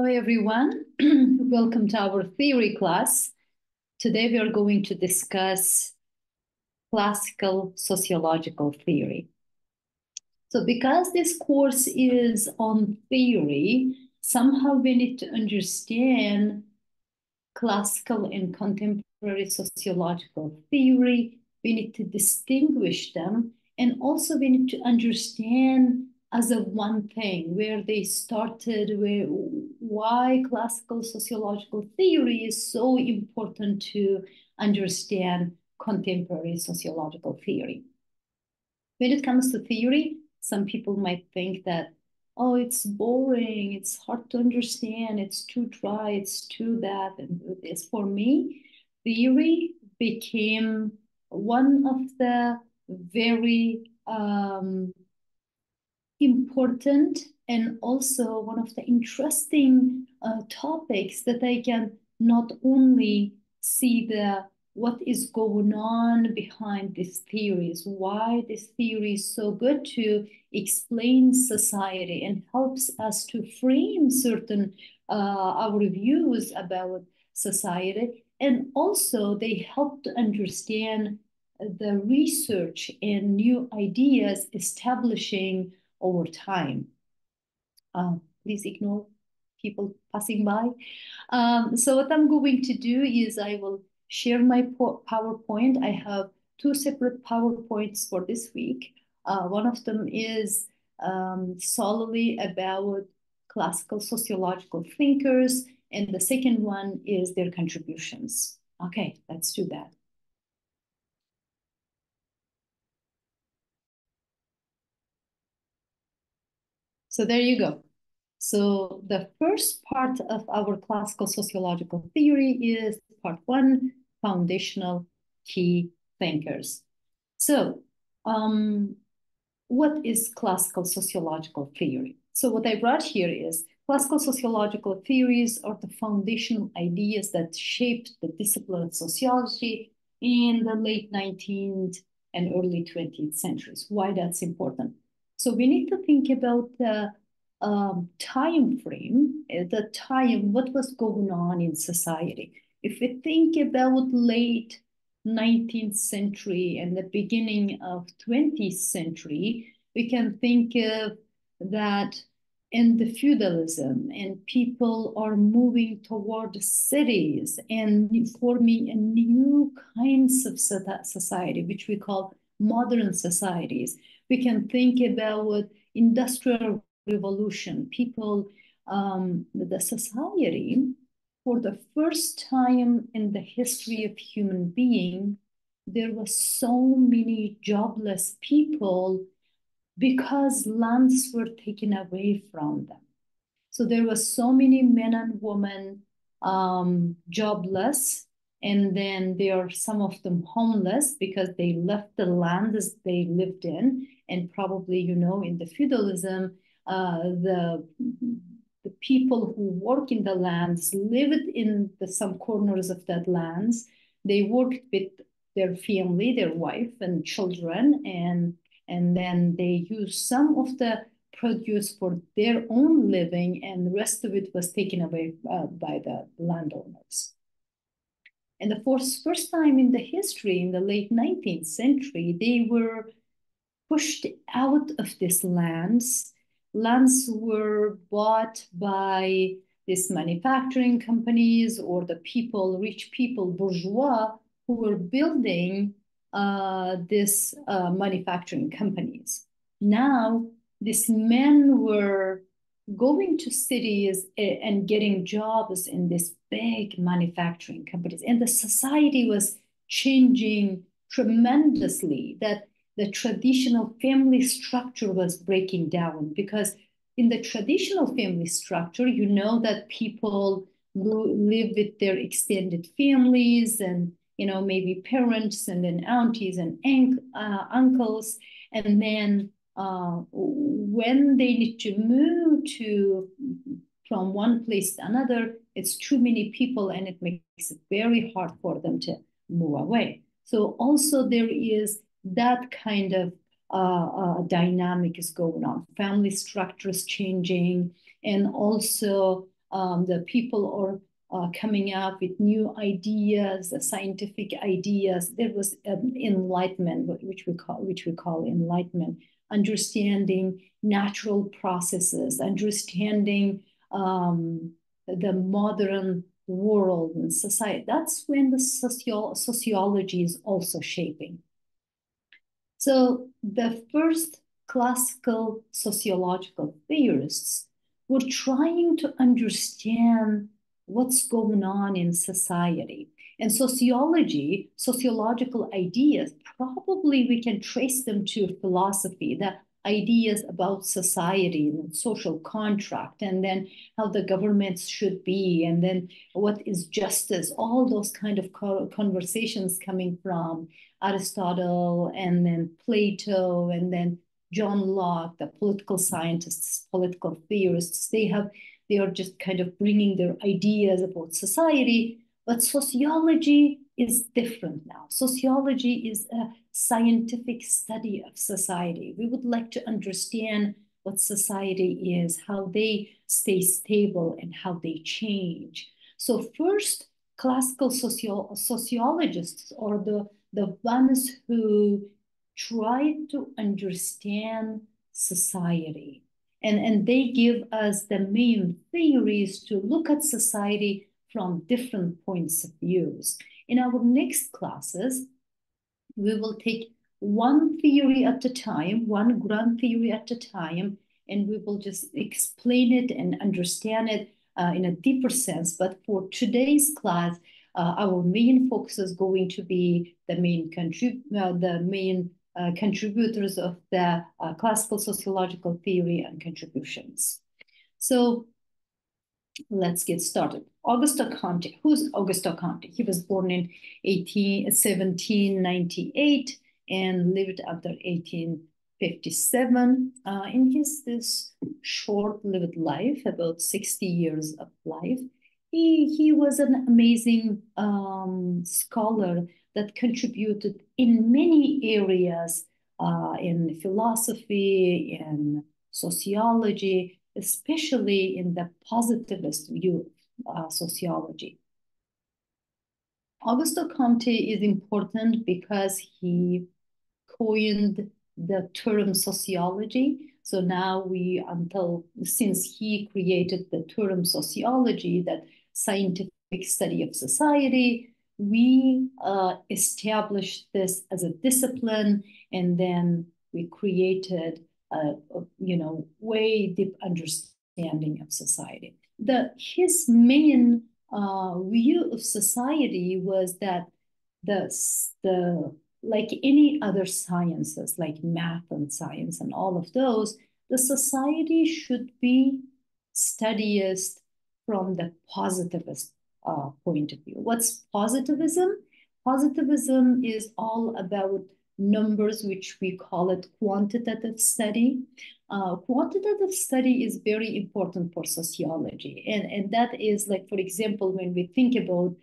Hello, everyone. Welcome to our theory class. Today, we are going to discuss classical sociological theory. So because this course is on theory, somehow we need to understand classical and contemporary sociological theory. We need to distinguish them. And also we need to understand as a one thing where they started, why classical sociological theory is so important to understand contemporary sociological theory. When it comes to theory, some people might think that, oh, it's boring, it's hard to understand, it's too dry, it's too that. And this, for me, theory became one of the very important and also one of the interesting topics that I can not only see what is going on behind these theories, why this theory is so good to explain society and helps us to frame certain our views about society. And also they help to understand the research and new ideas establishing over time. Please ignore people passing by. So what I'm going to do is I will share my PowerPoint. I have two separate PowerPoints for this week. One of them is solely about classical sociological thinkers, and the second one is their contributions. Okay, let's do that. So there you go. So the first part of our classical sociological theory is part one, foundational key thinkers. So what is classical sociological theory? So what I brought here is classical sociological theories are the foundational ideas that shaped the discipline of sociology in the late 19th and early 20th centuries. Why that's important? So we need to think about the time frame, the time, what was going on in society. If we think about late 19th century and the beginning of 20th century, we can think of that in the feudalism, and people are moving toward cities and forming a new kinds of society, which we call modern societies. We can think about industrial revolution. People, the society, for the first time in the history of human being, there was so many jobless people because lands were taken away from them. So there was so many men and women jobless, and then there are some of them homeless because they left the land as they lived in. And probably, you know, in the feudalism, the people who work in the lands lived in some corners of that lands. They worked with their family, their wife and children, and then they used some of the produce for their own living, and the rest of it was taken away by the landowners. And the first time in the history, in the late 19th century, they were pushed out of these lands. Lands were bought by these manufacturing companies or the people, rich people, bourgeois, who were building these manufacturing companies. Now, these men were going to cities and getting jobs in these big manufacturing companies. And the society was changing tremendously, that the traditional family structure was breaking down, because in the traditional family structure, you know that people live with their extended families and, you know, maybe parents and then aunties and uncles. And then when they need to move from one place to another, it's too many people and it makes it very hard for them to move away. So also there is that kind of dynamic is going on. Family structures changing, and also The people are coming up with new ideas, scientific ideas. There was enlightenment, which we call enlightenment, understanding natural processes, understanding the modern world and society. That's when the sociology is also shaping. So the first classical sociological theorists were trying to understand what's going on in society. And sociology, sociological ideas, probably we can trace them to philosophy, the ideas about society and social contract, and then how the governments should be, and then what is justice, all those kind of conversations coming from Aristotle, and then Plato, and then John Locke, the political scientists, political theorists. They are just kind of bringing their ideas about society, but sociology is different now. Sociology is a scientific study of society. We would like to understand what society is, how they stay stable, and how they change. So first, classical sociologists are the ones who try to understand society. And they give us the main theories to look at society from different points of views. In our next classes, we will take one theory at a time, one grand theory at a time, and we will just explain it and understand it in a deeper sense. But for today's class, our main focus is going to be the main contributors of the classical sociological theory and contributions. So let's get started. Augusto Conte. Who's Augusto Conte? He was born in 1798 and lived after 1857. In this short-lived life, about 60 years of life, he was an amazing scholar that contributed in many areas, in philosophy, in sociology, especially in the positivist view of sociology. Augusto Comte is important because he coined the term sociology. So now since he created the term sociology, that scientific study of society, we established this as a discipline, and then we created way deep understanding of society. His main view of society was that like any other sciences, like math and science and all of those, the society should be studied from the positivist point of view. What's positivism? Positivism is all about numbers, which we call it quantitative study. Quantitative study is very important for sociology. And that is like, for example, when we think about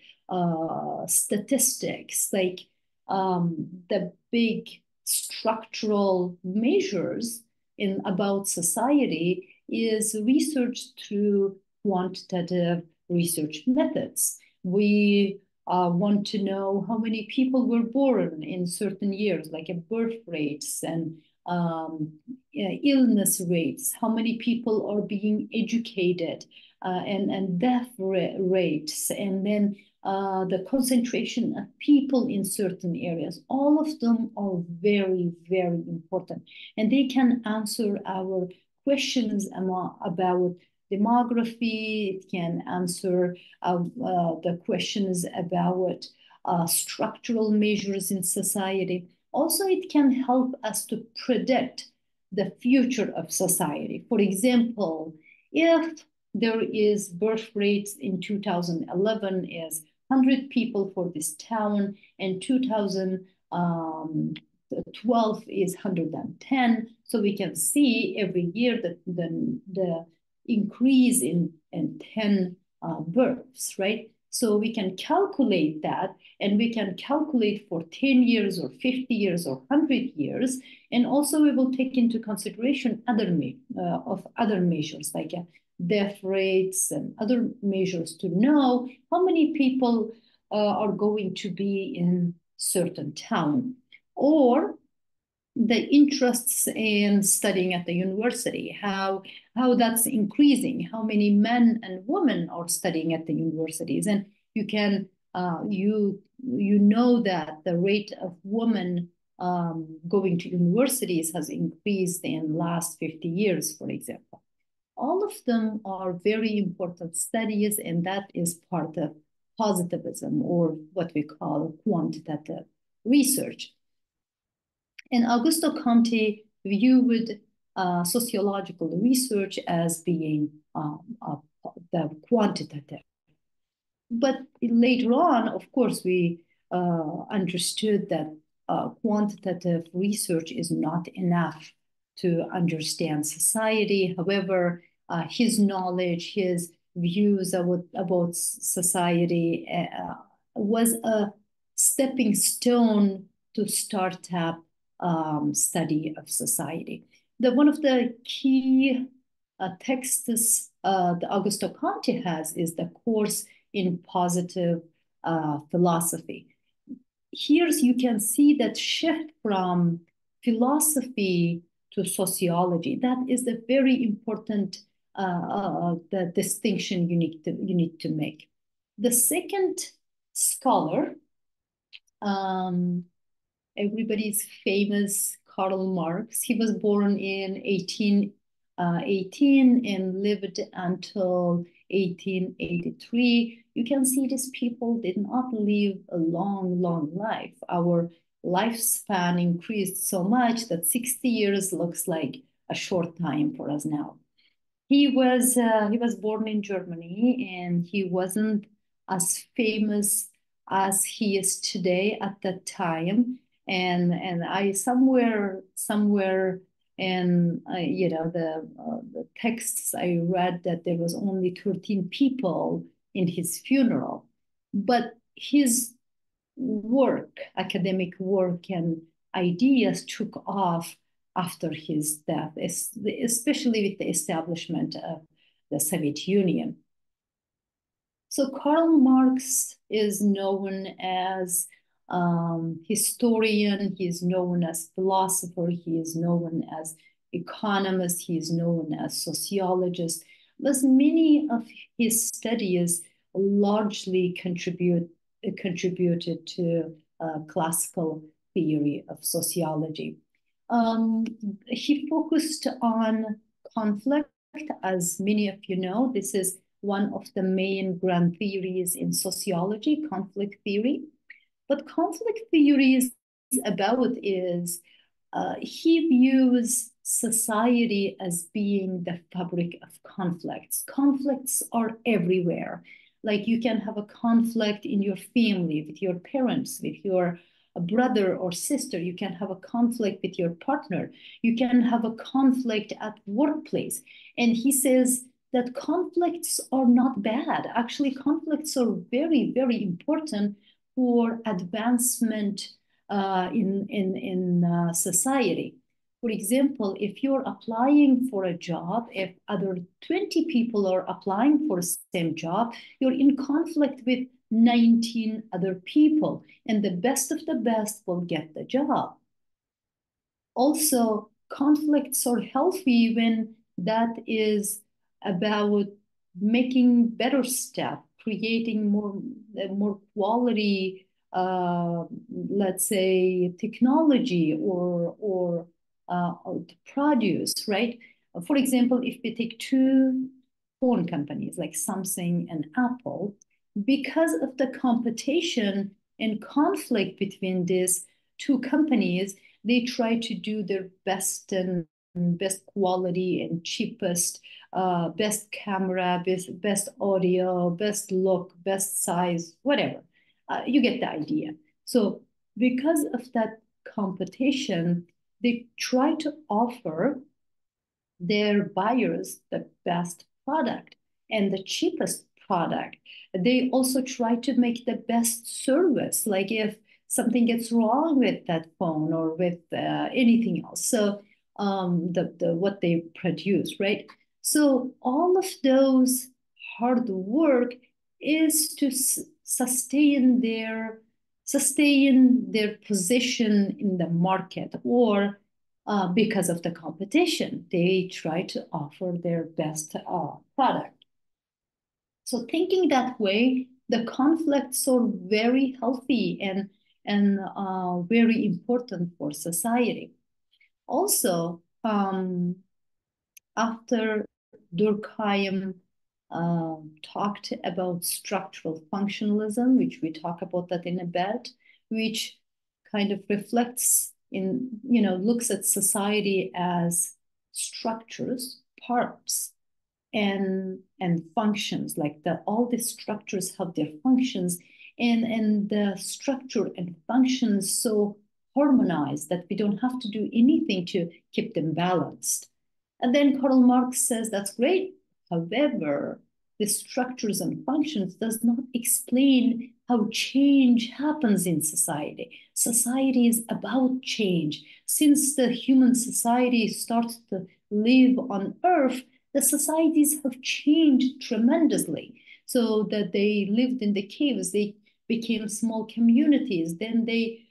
statistics, like the big structural measures about society is researched through quantitative research methods. We want to know how many people were born in certain years, like birth rates and illness rates, how many people are being educated, and death rates, and then the concentration of people in certain areas. All of them are very, very important. And they can answer our questions about demography. It can answer the questions about structural measures in society. Also, it can help us to predict the future of society. For example, if there is birth rates in 2011 is 100 people for this town, and 2012 is 110. So we can see every year that the increase in 10 births, right? So we can calculate that, and we can calculate for 10 years or 50 years or 100 years. And also we will take into consideration other measures like death rates and other measures to know how many people are going to be in certain town, or the interests in studying at the university, how that's increasing, how many men and women are studying at the universities. And you can you know that the rate of women going to universities has increased in the last 50 years, for example. All of them are very important studies, and that is part of positivism, or what we call quantitative research. And Augusto Conte viewed sociological research as being the quantitative. But later on, of course, we understood that quantitative research is not enough to understand society. However, his knowledge, his views about society was a stepping stone to start up study of society. One of the key texts the Augusto Conte has is the course in positive philosophy. Here you can see that shift from philosophy to sociology. That is the very important the distinction you need to make. The second scholar, everybody's famous Karl Marx. He was born in 1818 and lived until 1883. You can see these people did not live a long, long life. Our lifespan increased so much that 60 years looks like a short time for us now. He was born in Germany, and he wasn't as famous as he is today at that time. And I somewhere in the texts I read that there was only 13 people in his funeral, but his work, academic work and ideas took off after his death, especially with the establishment of the Soviet Union. So Karl Marx is known as historian, he is known as philosopher, he is known as economist, he is known as sociologist, but many of his studies largely contributed to classical theory of sociology. He focused on conflict, as many of you know. This is one of the main grand theories in sociology, conflict theory. But conflict theory is about is he views society as being the fabric of conflicts. Conflicts are everywhere. Like you can have a conflict in your family, with your parents, with your brother or sister. You can have a conflict with your partner. You can have a conflict at workplace. And he says that conflicts are not bad. Actually, conflicts are very, very important for advancement in society. For example, if you're applying for a job, if other 20 people are applying for the same job, you're in conflict with 19 other people, and the best of the best will get the job. Also, conflicts are healthy when that is about making better stuff, creating more quality, let's say, technology or produce, right? For example, if we take two phone companies like Samsung and Apple, because of the competition and conflict between these two companies, they try to do their best and best quality and cheapest, best camera, best audio, best look, best size, whatever. You get the idea. So because of that competition, they try to offer their buyers the best product and the cheapest product. They also try to make the best service, like if something gets wrong with that phone or with anything else. So what they produce, right? So all of those hard work is to sustain their position in the market, or because of the competition, they try to offer their best product. So thinking that way, the conflicts are very healthy and very important for society. Also, after Durkheim talked about structural functionalism, which we talk about that in a bit, which kind of reflects in, looks at society as structures, parts, and functions, like all the structures have their functions, and the structure and functions so harmonized that we don't have to do anything to keep them balanced. And then Karl Marx says that's great. However, the structures and functions does not explain how change happens in society. Society is about change. Since the human society started to live on Earth, the societies have changed tremendously. So that they lived in the caves, they became small communities. Then they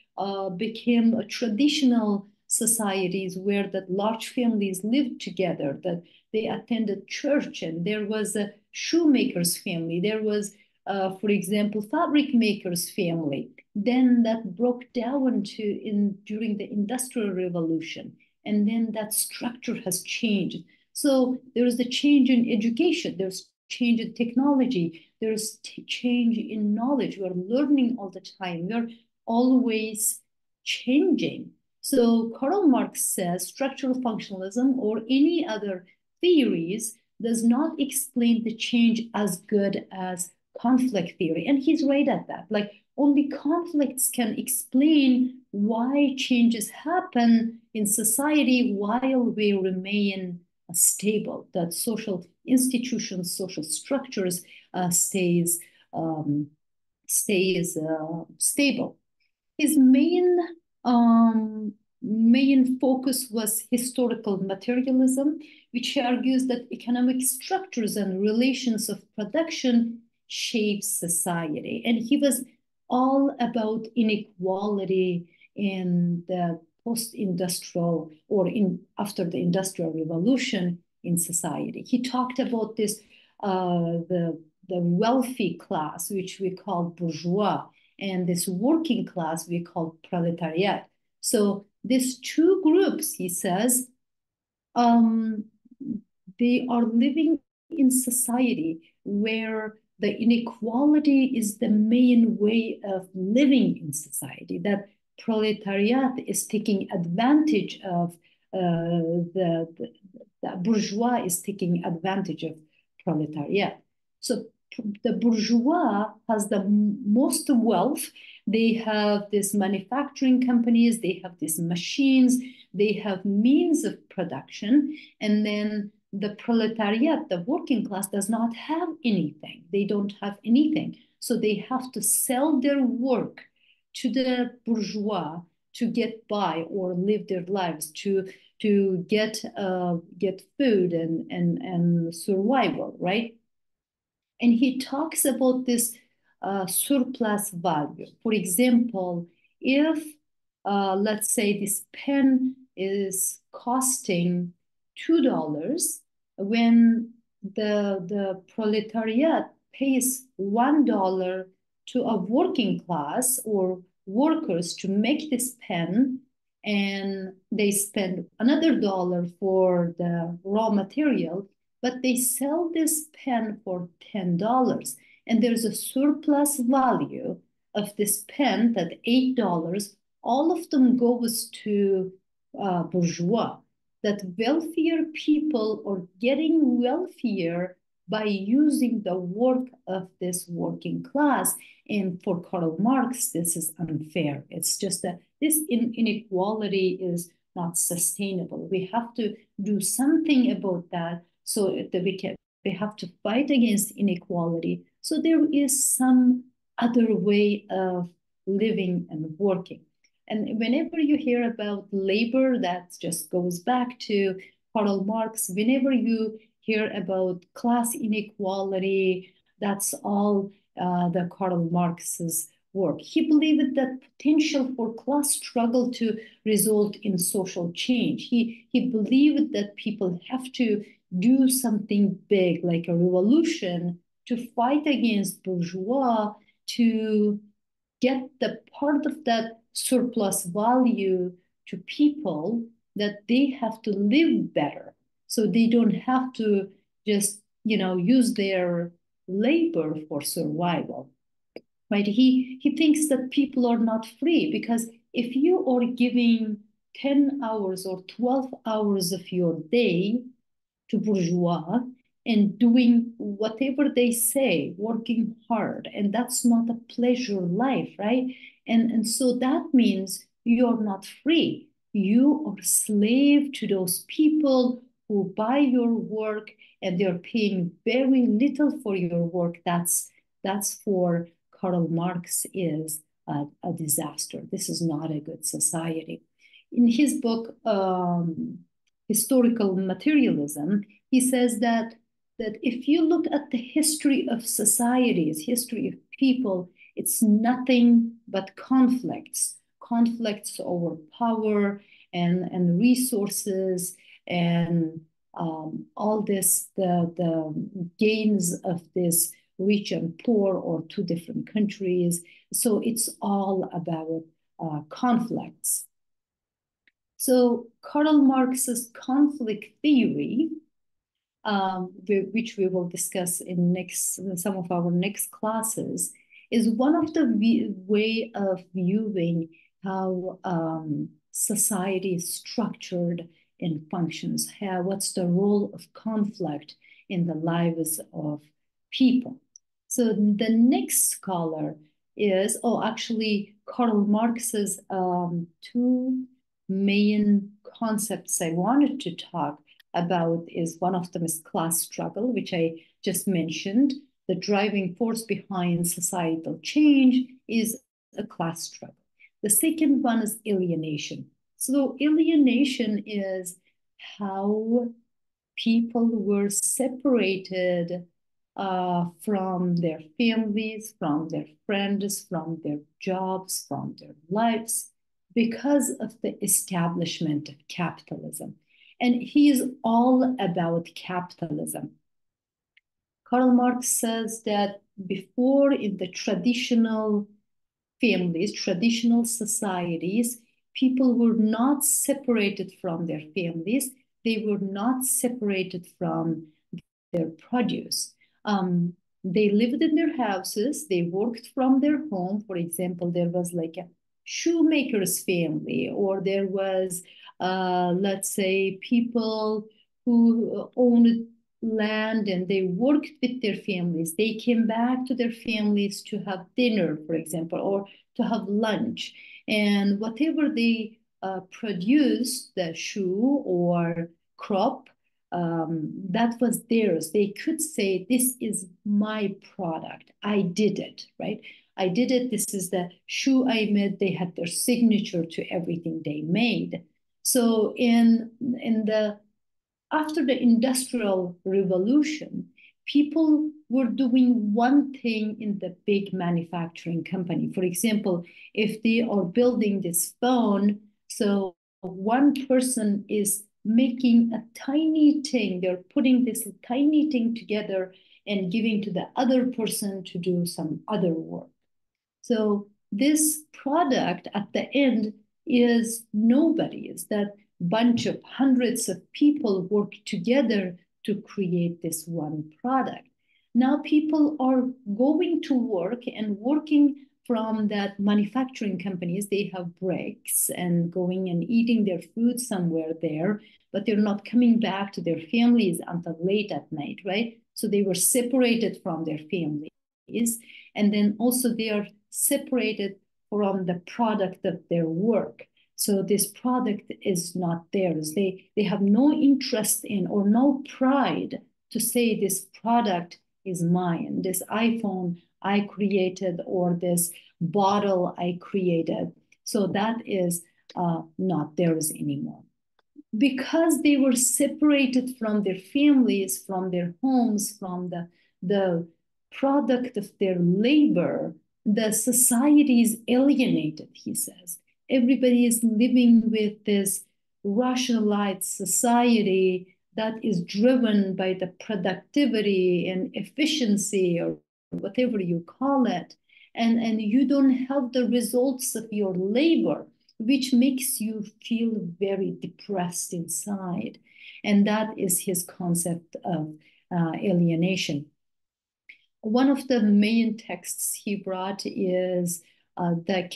became traditional societies where that large families lived together, that they attended church, and there was a shoemaker's family. There was, for example, fabric maker's family. Then that broke down during the Industrial Revolution, and then that structure has changed. So there is a change in education. There's change in technology. There's change in knowledge. We're learning all the time. We're always changing. So Karl Marx says structural functionalism or any other theories does not explain the change as good as conflict theory. And he's right at that. Like only conflicts can explain why changes happen in society while we remain stable, that social institutions, social structures stays stable. His main focus was historical materialism, which argues that economic structures and relations of production shape society. And he was all about inequality in the post-industrial or after the Industrial Revolution in society. He talked about this, the wealthy class, which we call bourgeois, and this working class we call proletariat. So these two groups, he says, they are living in society where the inequality is the main way of living in society, that proletariat is taking advantage of the bourgeois is taking advantage of proletariat. So the bourgeois has the most wealth. They have these manufacturing companies, they have these machines, they have means of production, and then the proletariat, the working class, does not have anything. They don't have anything. So they have to sell their work to the bourgeois to get by or live their lives, to get food and survival, right? And he talks about this surplus value. For example, if let's say this pen is costing $2, when the proletariat pays $1 to a working class or workers to make this pen, and they spend another dollar for the raw material, but they sell this pen for $10. And there's a surplus value of this pen, that $8, all of them goes to bourgeois. That wealthier people are getting wealthier by using the work of this working class. And for Karl Marx, this is unfair. It's just that this inequality is not sustainable. We have to do something about that so that They have to fight against inequality. So there is some other way of living and working. And whenever you hear about labor, that just goes back to Karl Marx. Whenever you hear about class inequality, that's all the Karl Marx's work. He believed that potential for class struggle to result in social change. He believed that people have to do something big, like a revolution, to fight against bourgeois, to get the part of that surplus value to people, that they have to live better. So they don't have to just, use their labor for survival, right? He thinks that people are not free, because if you are giving 10 hours or 12 hours of your day to bourgeois and doing whatever they say, working hard, and that's not a pleasure life, right? And so that means you're not free. You are slave to those people who buy your work, and they're paying very little for your work. That's for Karl Marx is a disaster. This is not a good society. In his book, Historical Materialism, he says that if you look at the history of societies, history of people, it's nothing but conflicts over power and resources, and all this, the gains of this rich and poor, or two different countries. So it's all about conflicts. So Karl Marx's conflict theory, which we will discuss in some of our next classes, is one of the way of viewing how society is structured and functions. What's the role of conflict in the lives of people? So the next scholar is, actually, Karl Marx's two main concepts I wanted to talk about is, one of them is class struggle, which I just mentioned. The driving force behind societal change is a class struggle. The second one is alienation. So alienation is how people were separated from their families, from their friends, from their jobs, from their lives, because of the establishment of capitalism. And he is all about capitalism. Karl Marx says that before, in the traditional families, traditional societies, people were not separated from their families. They were not separated from their produce. They lived in their houses. They worked from their home. For example, there was like a shoemaker's family, or there was, let's say, people who owned land and they worked with their families. They came back to their families to have dinner, for example, or to have lunch. And whatever they produced, the shoe or crop, that was theirs. They could say, this is my product. I did it, right? I did it. This is the shoe I made. They had their signature to everything they made. So after the Industrial Revolution, people were doing one thing in the big manufacturing company. For example, if they are building this phone, so one person is making a tiny thing, they're putting this tiny thing together and giving to the other person to do some other work. So this product at the end is nobody's. That bunch of hundreds of people work together to create this one product. Now people are going to work and working from that manufacturing companies. They have breaks and going and eating their food somewhere there, but they're not coming back to their families until late at night, right? So they were separated from their families. And then also they are separated from the product of their work. So this product is not theirs. They have no interest in or no pride to say this product is mine, this iPhone I created, or this bottle I created. So that is not theirs anymore. Because they were separated from their families, from their homes, from the product of their labor, the society is alienated, he says. Everybody is living with this rationalized society that is driven by the productivity and efficiency, or whatever you call it. And you don't have the results of your labor, which makes you feel very depressed inside. And that is his concept of alienation. One of the main texts he brought is the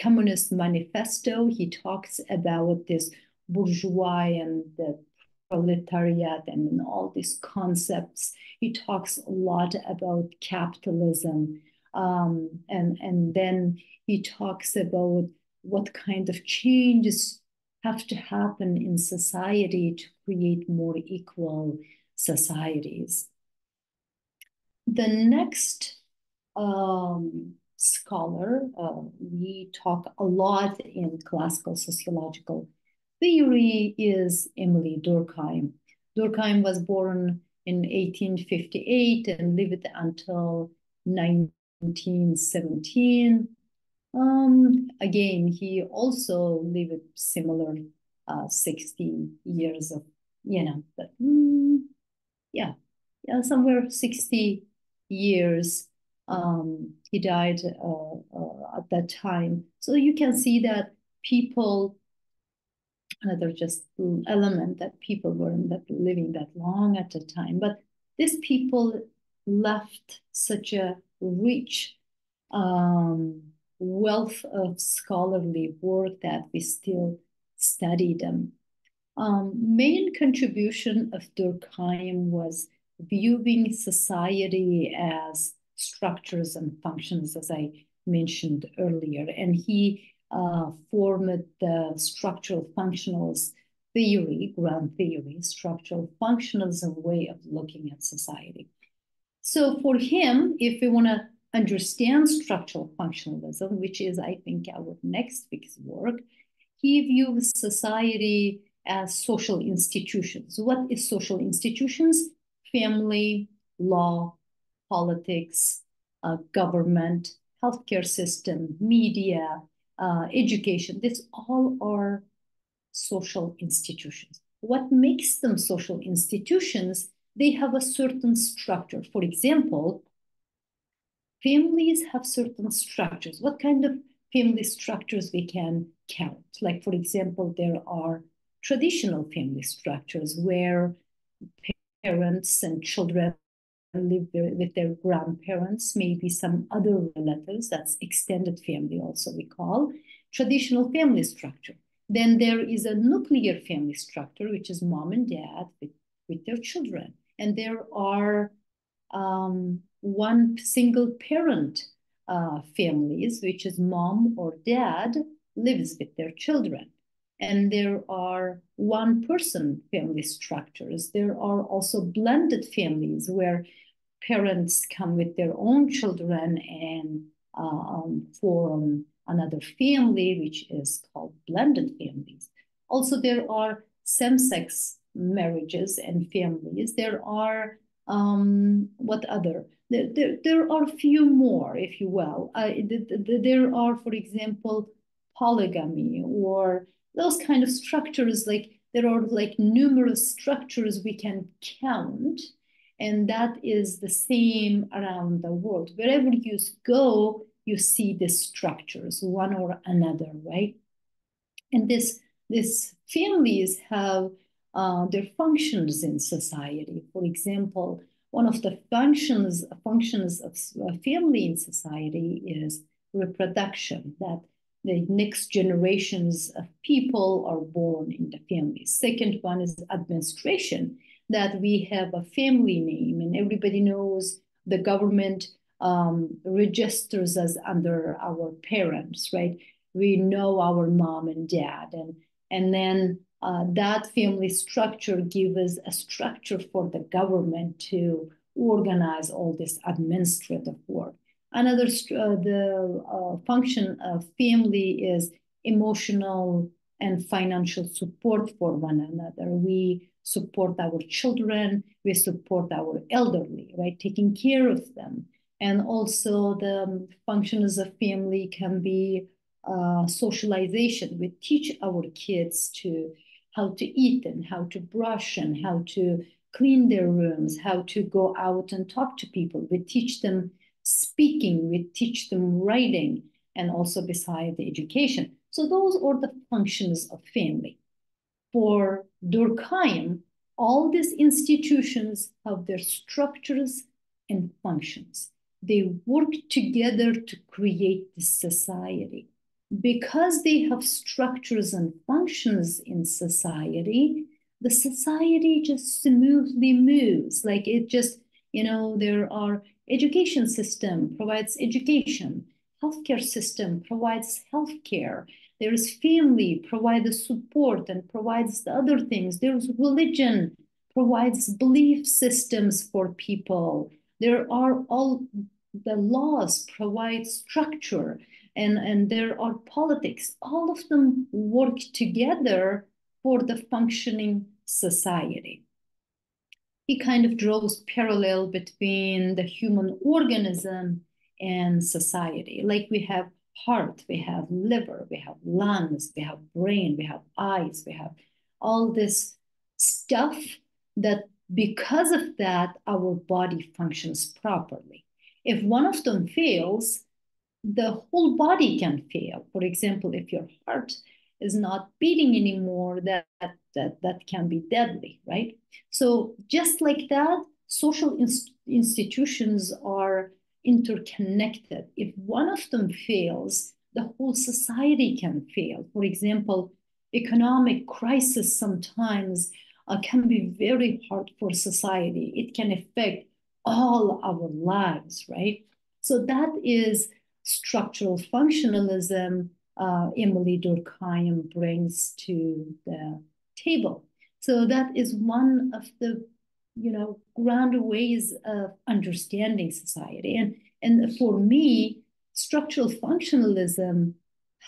Communist Manifesto. He talks about this bourgeois and the proletariat and all these concepts. He talks a lot about capitalism. And then he talks about what kind of changes have to happen in society to create more equal societies. The next scholar, we talk a lot in classical sociological theory, is Emily Durkheim. Durkheim was born in 1858 and lived until 1917. Again, he also lived similar 60 years of, but, somewhere 60 years. He died at that time. So you can see that people, another just element, that people weren't living that long at the time. But these people left such a rich wealth of scholarly work that we still study them. Main contribution of Durkheim was viewing society as structures and functions, as I mentioned earlier. And he formed the structural functionals theory, grand theory, structural functionalism way of looking at society. So for him, if we want to understand structural functionalism, which is, I think, our next biggest work, he views society as social institutions. What is social institutions? Family, law, politics, government, healthcare system, media, education. These all are social institutions. What makes them social institutions? They have a certain structure. For example, families have certain structures. What kind of family structures we can count? Like, for example, there are traditional family structures where parents and children live with their grandparents, maybe some other relatives. That's extended family also, we call traditional family structure. Then there is a nuclear family structure, which is mom and dad with their children. And there are one single parent families, which is mom or dad lives with their children. And there are one person family structures. There are also blended families where parents come with their own children and form another family, which is called blended families. Also, there are same-sex marriages and families. There are what other? There are a few more, if you will. There are, for example, polygamy, or those kind of structures. Like, there are like numerous structures we can count, and that is the same around the world. Wherever you go, you see these structures, one or another, right? And these families have their functions in society. For example, one of the functions of family in society is reproduction, that the next generations of people are born in the family. Second one is administration, that we have a family name and everybody knows the government registers us under our parents, right? We know our mom and dad. And then that family structure gives us a structure for the government to organize all this administrative work. Another function of family is emotional and financial support for one another. We support our children, we support our elderly, right? Taking care of them. And also the functions of family can be socialization. We teach our kids to how to eat and how to brush and how to clean their rooms, how to go out and talk to people. We teach them speaking, we teach them writing, and also beside the education. So those are the functions of family. For Durkheim, all these institutions have their structures and functions. They work together to create this society. Because they have structures and functions in society, the society just smoothly moves. Like it just, there are education system provides education, healthcare system provides healthcare. There is family provides the support and provides the other things. There's religion provides belief systems for people. There are all the laws provide structure. And there are politics. All of them work together for the functioning society. He kind of draws parallel between the human organism and society. Like we have heart, we have liver, we have lungs, we have brain, we have eyes, we have all this stuff that because of that, our body functions properly. If one of them fails, the whole body can fail. For example, if your heart is not beating anymore, that can be deadly, right? So just like that, social institutions are interconnected. If one of them fails, the whole society can fail. For example, economic crisis sometimes can be very hard for society. It can affect all our lives, right? So that is structural functionalism Emily Durkheim brings to the table. So that is one of the grand ways of understanding society. And for me, structural functionalism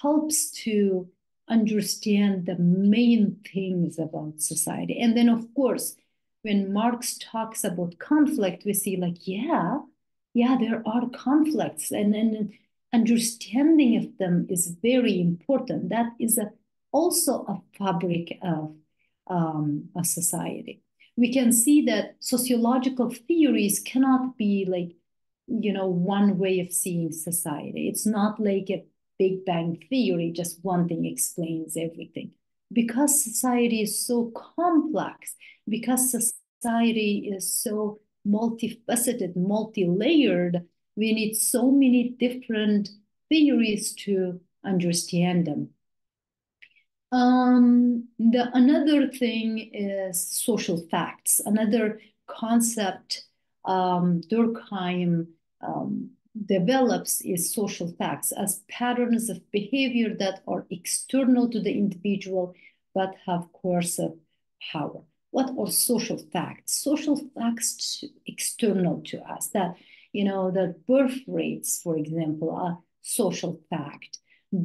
helps to understand the main things about society. And then, of course, when Marx talks about conflict, we see like, yeah, there are conflicts, and understanding of them is very important. That is also a fabric of a society. We can see that sociological theories cannot be like, one way of seeing society. It's not like a Big Bang theory, just one thing explains everything. Because society is so complex, because society is so multifaceted, multi-layered, we need so many different theories to understand them. Another thing is social facts. Another concept Durkheim develops is social facts as patterns of behavior that are external to the individual but have coercive power. What are social facts? Social facts external to us. That the birth rates, for example, are social fact.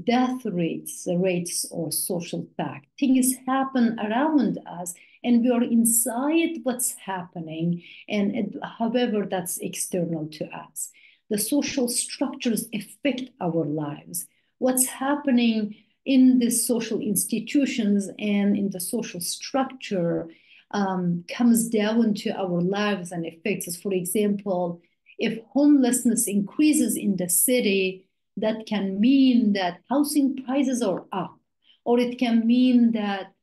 Death rates, the rates are social fact. Things happen around us, and we are inside what's happening. And however, that's external to us. The social structures affect our lives. What's happening in the social institutions and in the social structure comes down to our lives and affects us. For example, if homelessness increases in the city, that can mean that housing prices are up, or it can mean that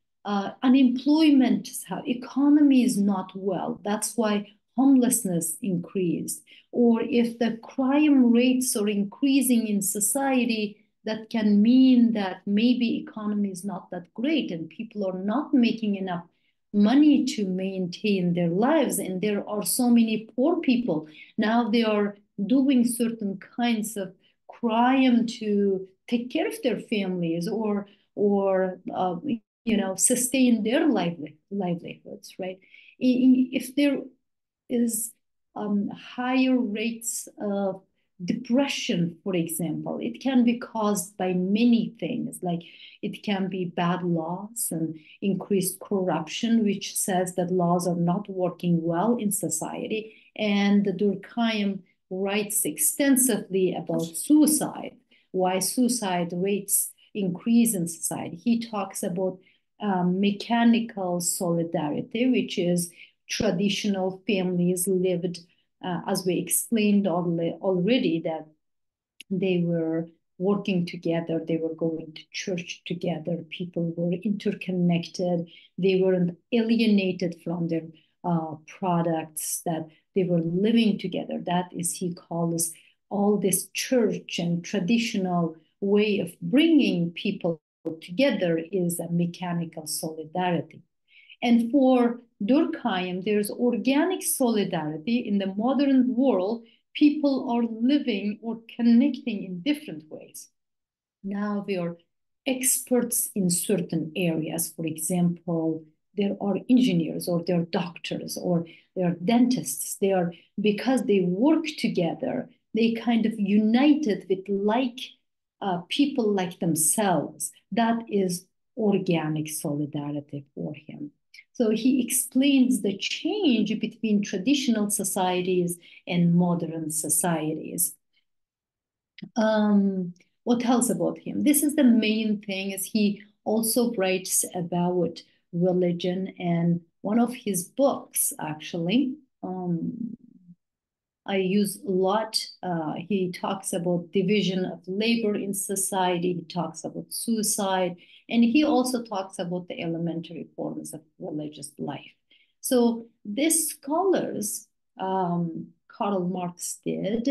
unemployment, economy is not well. That's why homelessness increased. Or if the crime rates are increasing in society, that can mean that maybe economy is not that great and people are not making enough money to maintain their lives. And there are so many poor people. Now they are doing certain kinds of crime to take care of their families, or sustain their livelihoods, right? If there is higher rates of depression, for example, it can be caused by many things. Like it can be bad laws and increased corruption, which says that laws are not working well in society. And Durkheim writes extensively about suicide, why suicide rates increase in society. He talks about mechanical solidarity, which is traditional families lived, as we explained already, that they were working together, they were going to church together, people were interconnected, they weren't alienated from their products, that they were living together. That is, he calls all this church and traditional way of bringing people together is a mechanical solidarity. And for Durkheim, there's organic solidarity. In the modern world, people are living or connecting in different ways. Now they are experts in certain areas. For example, there are engineers, or there are doctors, or there are dentists. Because they work together, they kind of united with people like themselves. That is organic solidarity for him. So he explains the change between traditional societies and modern societies. What else about him? This is the main thing, is he also writes about religion, and one of his books, actually, I use a lot. He talks about division of labor in society. He talks about suicide. And he also talks about the elementary forms of religious life. So these scholars, Karl Marx did,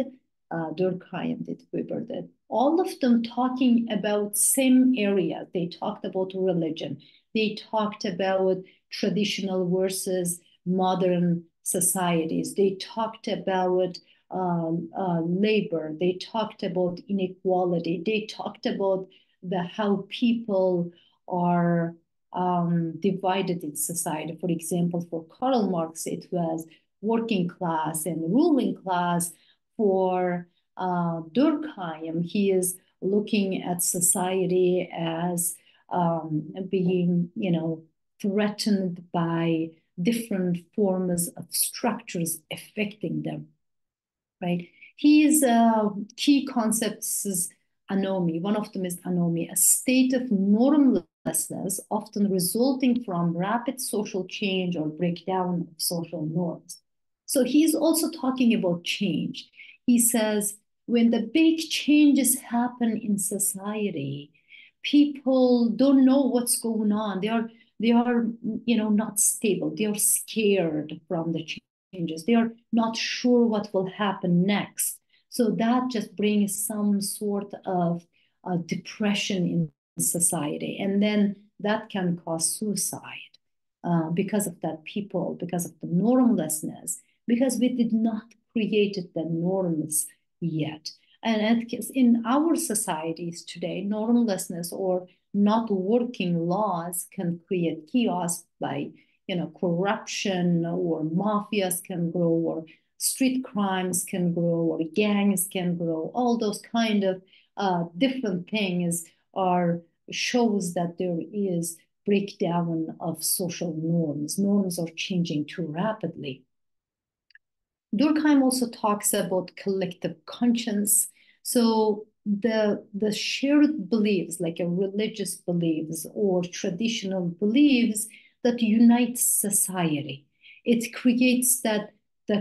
Durkheim did, Weber did, all of them talking about same area. They talked about religion. They talked about traditional versus modern societies. They talked about labor. They talked about inequality. They talked about how people are divided in society. For example, for Karl Marx, it was working class and ruling class. For Durkheim, he is looking at society as being, threatened by different forms of structures affecting them, right? His key concepts is anomy. One of them is anomy, a state of normlessness, often resulting from rapid social change or breakdown of social norms. So he's also talking about change. He says, when the big changes happen in society, people don't know what's going on. They are not stable. They are scared from the changes. They are not sure what will happen next. So that just brings some sort of depression in society. And then that can cause suicide because of that because of the normlessness, because we did not create the norms yet. And in our societies today, normlessness or not working laws can create chaos by, corruption, or mafias can grow, or street crimes can grow, or gangs can grow. All those kind of different things shows that there is breakdown of social norms. Norms are changing too rapidly. Durkheim also talks about collective conscience. So the shared beliefs, like a religious beliefs or traditional beliefs that unite society. It creates the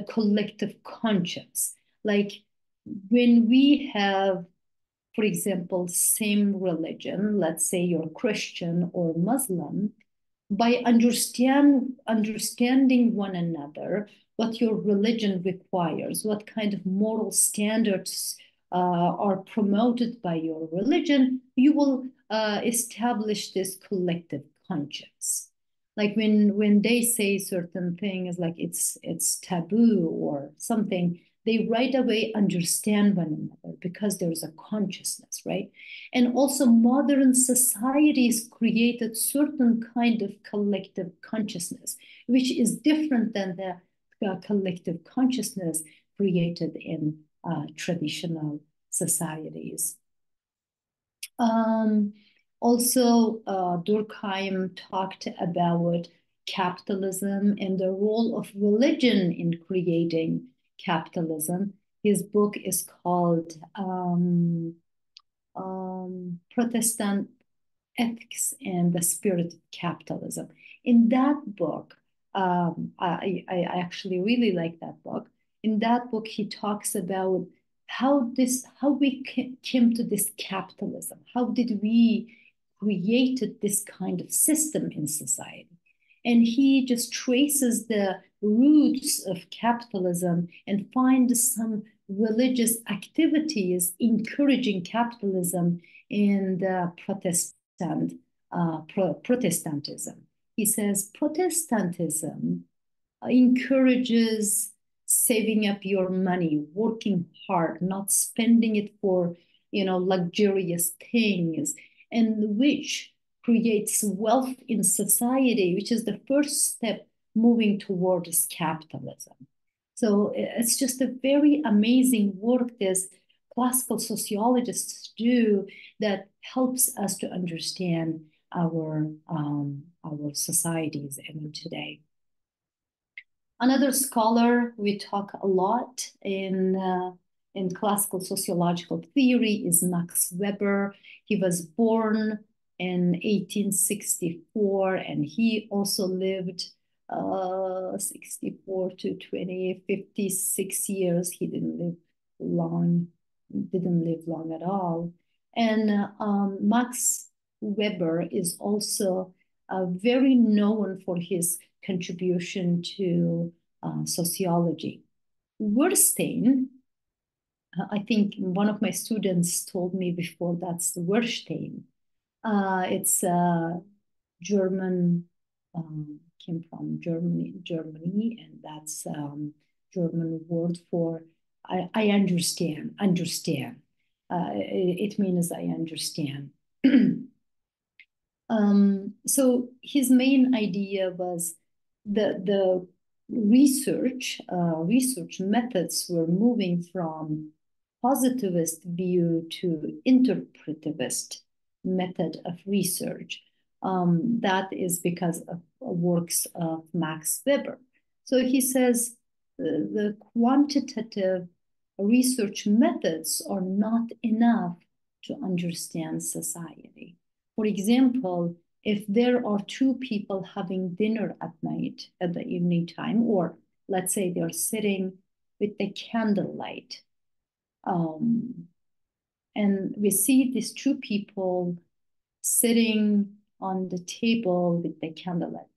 collective conscience. Like when we have, for example, same religion, let's say you're Christian or Muslim, by understanding one another, what your religion requires, what kind of moral standards are promoted by your religion, you will establish this collective conscience. Like when they say certain things, like it's taboo or something, they right away understand one another because there is a consciousness, right? And also modern societies created certain kind of collective consciousness, which is different than the collective consciousness created in traditional societies. Also, Durkheim talked about capitalism and the role of religion in creating capitalism. His book is called Protestant Ethics and the Spirit of Capitalism. In that book, I actually really like that book. In that book, he talks about how we came to this capitalism. How did we created this kind of system in society? And he just traces the roots of capitalism and finds some religious activities encouraging capitalism in the Protestantism. He says Protestantism encourages saving up your money, working hard, not spending it for, luxurious things, and which creates wealth in society, which is the first step moving towards capitalism. So it's just a very amazing work this classical sociologists do that helps us to understand our societies even today. Another scholar we talk a lot in classical sociological theory is Max Weber. He was born in 1864, and he also lived 64 to 56 years. He didn't live long at all. And Max Weber is also very known for his contribution to sociology. Werstein, I think one of my students told me before, that's Werstein. It's German, came from Germany, and that's German word for I understand. It means I understand. So his main idea was the research methods were moving from positivist view to interpretivist method of research. That is because of works of Max Weber. So he says the quantitative research methods are not enough to understand society. For example, if there are two people having dinner at night at the evening time, or let's say they're sitting with the candlelight, and we see these two people sitting on the table with the candlelight.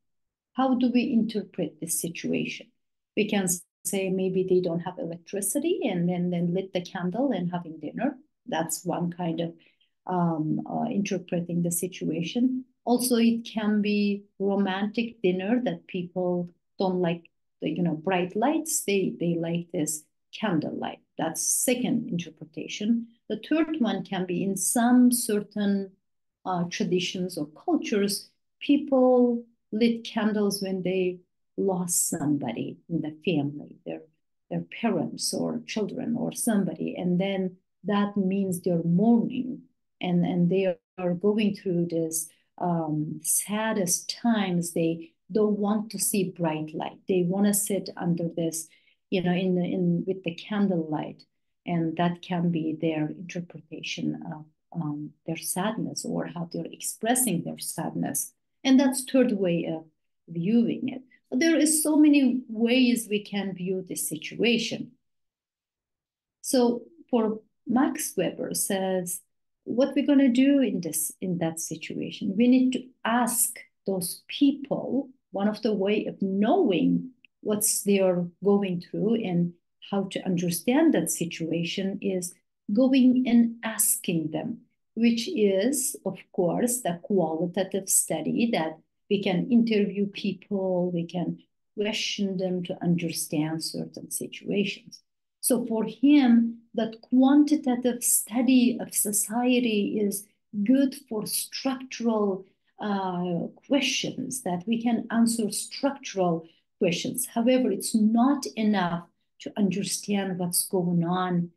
How do we interpret this situation? We can say maybe they don't have electricity and then lit the candle and having dinner. That's one kind of interpreting the situation. Also, it can be romantic dinner that people don't like the bright lights. They like this candlelight. That's second interpretation. The third one can be in some certain traditions or cultures, people lit candles when they lost somebody in the family, their parents or children or somebody, and then that means they're mourning and they are going through this saddest times. They don't want to see bright light. They want to sit under this, in with the candlelight, and that can be their interpretation of their sadness or how they're expressing their sadness. And that's third way of viewing it. But there is so many ways we can view this situation. So for Max Weber says, what we're going to do in that situation, we need to ask those people. One of the way of knowing what's they're going through and how to understand that situation is going and asking them, which is, of course, the qualitative study that we can interview people, we can question them to understand certain situations. So for him, that quantitative study of society is good for structural questions, that we can answer structural questions. However, it's not enough to understand what's going on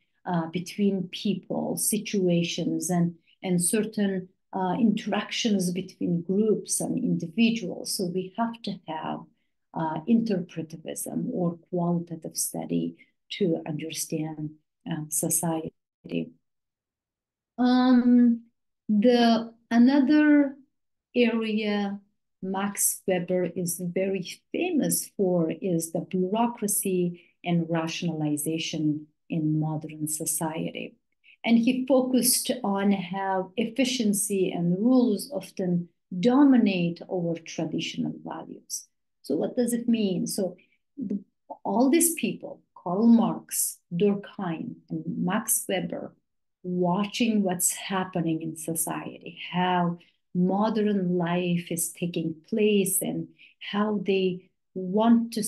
between people, situations, and certain interactions between groups and individuals. So we have to have interpretivism or qualitative study to understand society. Another area Max Weber is very famous for is the bureaucracy and rationalization in modern society. And he focused on how efficiency and rules often dominate over traditional values. So what does it mean? So all these people, Karl Marx, Durkheim, and Max Weber, watching what's happening in society, how modern life is taking place, and how they want to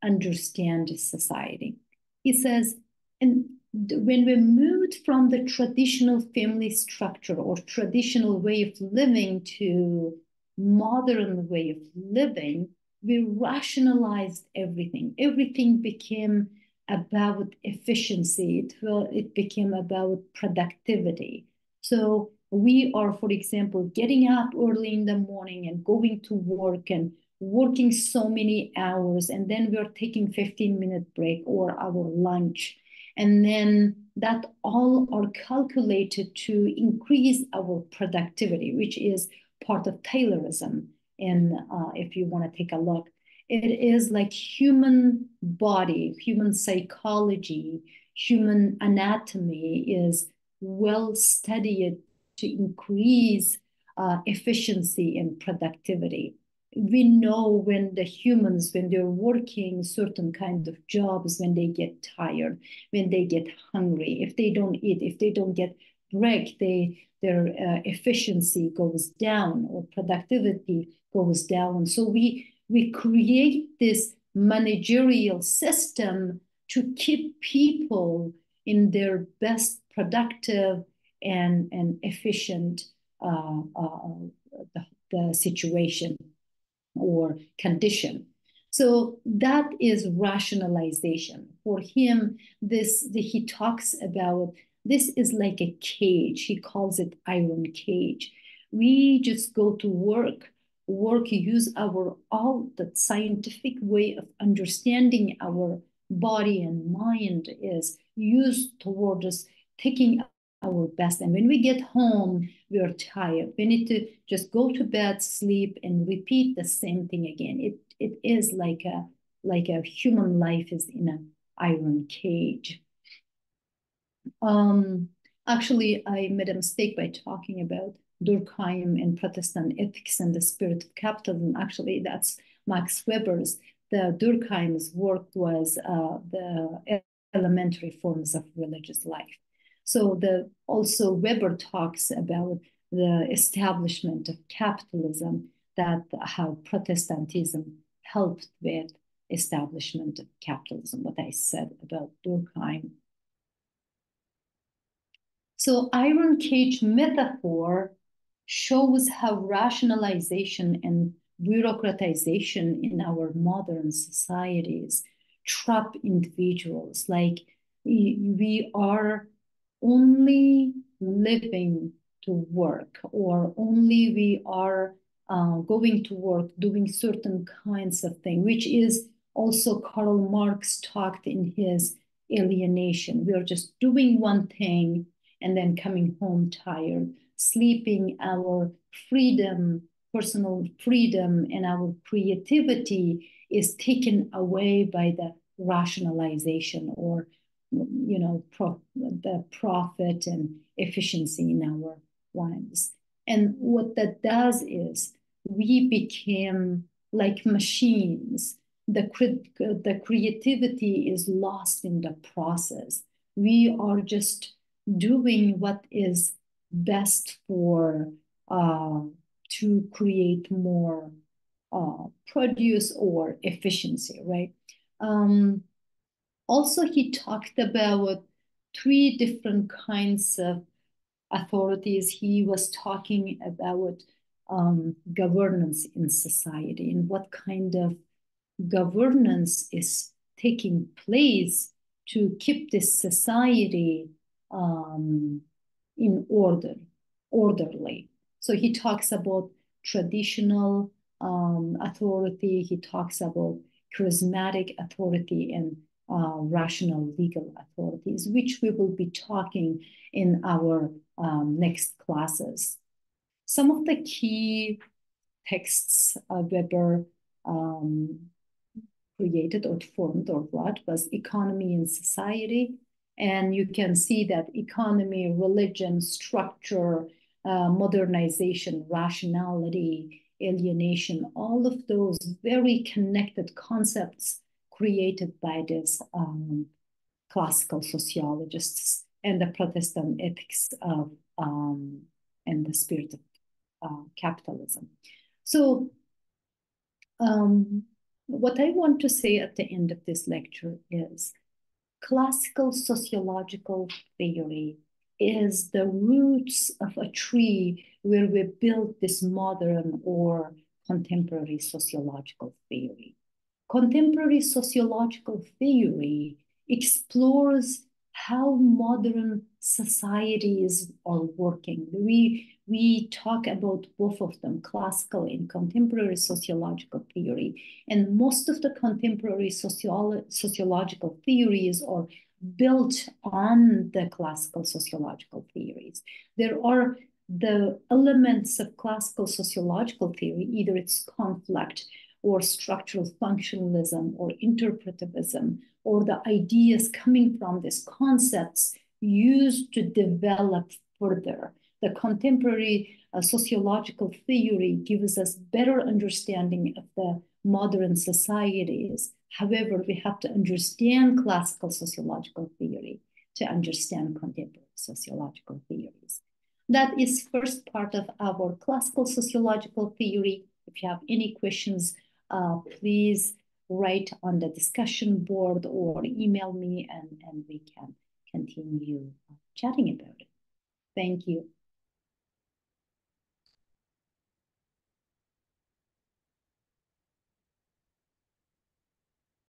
understand society. He says, and when we moved from the traditional family structure or traditional way of living to modern way of living, we rationalized everything. Everything became about efficiency. It became about productivity. So we are, for example, getting up early in the morning and going to work and working so many hours, and then we're taking 15-minute break or our lunch. And then that all are calculated to increase our productivity, which is part of Taylorism. And if you want to take a look, it is like human body, human psychology, human anatomy is well studied to increase efficiency and productivity. We know when the humans, when they're working certain kind of jobs, when they get tired, when they get hungry, if they don't eat, if they don't get break, their efficiency goes down or productivity goes down. So we create this managerial system to keep people in their best productive and efficient the situation or condition. So that is rationalization. For him, he talks about this is like a cage. He calls it iron cage. We just go to work, use all the scientific way of understanding our body and mind is used towards taking our best. And when we get home, we are tired. We need to just go to bed, sleep, and repeat the same thing again. It is like a human life is in an iron cage. Actually, I made a mistake by talking about Durkheim and Protestant ethics and the spirit of capitalism. Actually, that's Max Weber's. The Durkheim's work was the elementary forms of religious life. So also Weber talks about the establishment of capitalism, that how Protestantism helped with establishment of capitalism, what I said about Durkheim. So iron cage metaphor shows how rationalization and bureaucratization in our modern societies trap individuals. Like we are only living to work, or only we are going to work, doing certain kinds of things, which is also Karl Marx talked in his Alienation. We are just doing one thing and then coming home tired, sleeping. Our freedom, personal freedom, and our creativity is taken away by the rationalization or the profit and efficiency in our lives. And what that does is we became like machines. The creativity is lost in the process. We are just doing what is best for to create more produce or efficiency, right? Also, he talked about three different kinds of authorities. He was talking about governance in society and what kind of governance is taking place to keep this society in orderly. So he talks about traditional authority, he talks about charismatic authority, and rational legal authorities, which we will be talking in our next classes. Some of the key texts Weber created or formed or wrote was Economy and Society. And you can see that economy, religion, structure, modernization, rationality, alienation, all of those very connected concepts created by these classical sociologists and the Protestant ethics of and the spirit of capitalism. So what I want to say at the end of this lecture is classical sociological theory is the roots of a tree where we build this modern or contemporary sociological theory. Contemporary sociological theory explores how modern societies are working. We talk about both of them, classical and contemporary sociological theory. And most of the contemporary sociological theories are built on the classical sociological theories. There are the elements of classical sociological theory, either it's conflict or structural functionalism or interpretivism, or the ideas coming from these concepts used to develop further. The contemporary sociological theory gives us better understanding of the modern societies. However, we have to understand classical sociological theory to understand contemporary sociological theories. That is first part of our classical sociological theory. If you have any questions, please write on the discussion board or email me and we can continue chatting about it. Thank you.